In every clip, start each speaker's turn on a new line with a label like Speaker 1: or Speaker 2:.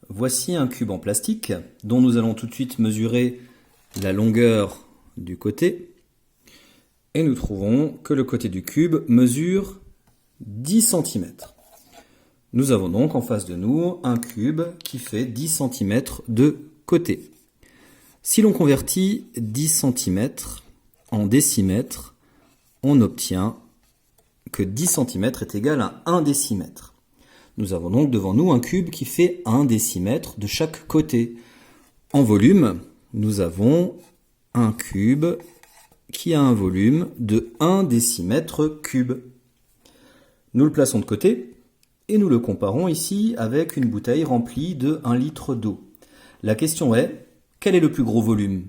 Speaker 1: Voici un cube en plastique dont nous allons tout de suite mesurer la longueur du côté. Et nous trouvons que le côté du cube mesure 10 cm. Nous avons donc en face de nous un cube qui fait 10 cm de côté. Si l'on convertit 10 cm en décimètres, on obtient que 10 cm est égal à 1 décimètre. Nous avons donc devant nous un cube qui fait 1 décimètre de chaque côté. En volume, nous avons un cube qui a un volume de 1 décimètre cube. Nous le plaçons de côté et nous le comparons ici avec une bouteille remplie de 1 litre d'eau. La question est, quel est le plus gros volume?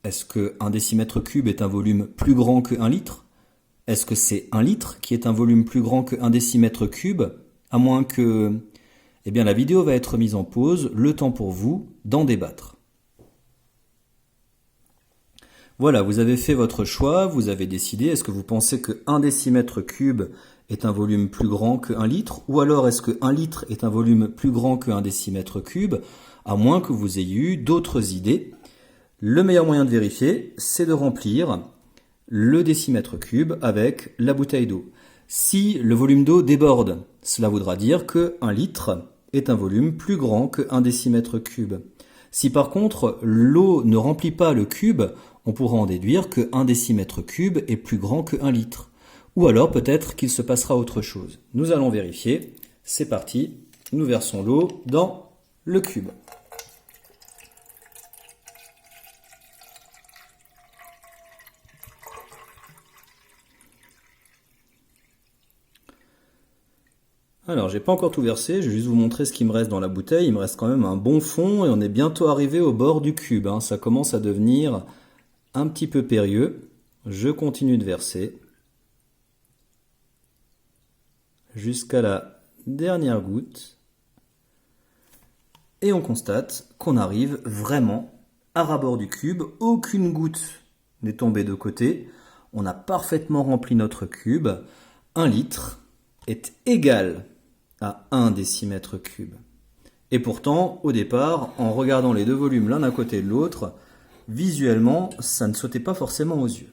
Speaker 1: Est-ce que 1 décimètre cube est un volume plus grand que 1 litre? Est-ce que c'est 1 litre qui est un volume plus grand que 1 décimètre cube? À moins que... Eh bien, la vidéo va être mise en pause, le temps pour vous d'en débattre. Voilà, vous avez fait votre choix, vous avez décidé. Est-ce que vous pensez que 1 décimètre cube est un volume plus grand que 1 litre? Ou alors est-ce que 1 litre est un volume plus grand que 1 décimètre cube? À moins que vous ayez eu d'autres idées. Le meilleur moyen de vérifier, c'est de remplir le décimètre cube avec la bouteille d'eau. Si le volume d'eau déborde, cela voudra dire que 1 litre est un volume plus grand que 1 décimètre cube. Si par contre l'eau ne remplit pas le cube, on pourra en déduire que 1 décimètre cube est plus grand que 1 litre. Ou alors peut-être qu'il se passera autre chose. Nous allons vérifier. C'est parti, nous versons l'eau dans le cube. Alors, j'ai pas encore tout versé, je vais juste vous montrer ce qui me reste dans la bouteille. Il me reste quand même un bon fond et on est bientôt arrivé au bord du cube. Ça commence à devenir un petit peu périlleux. Je continue de verser jusqu'à la dernière goutte. Et on constate qu'on arrive vraiment à ras-bord du cube. Aucune goutte n'est tombée de côté. On a parfaitement rempli notre cube. 1 litre est égal à 1 décimètre cube. Et pourtant, au départ, en regardant les deux volumes l'un à côté de l'autre, visuellement, ça ne sautait pas forcément aux yeux.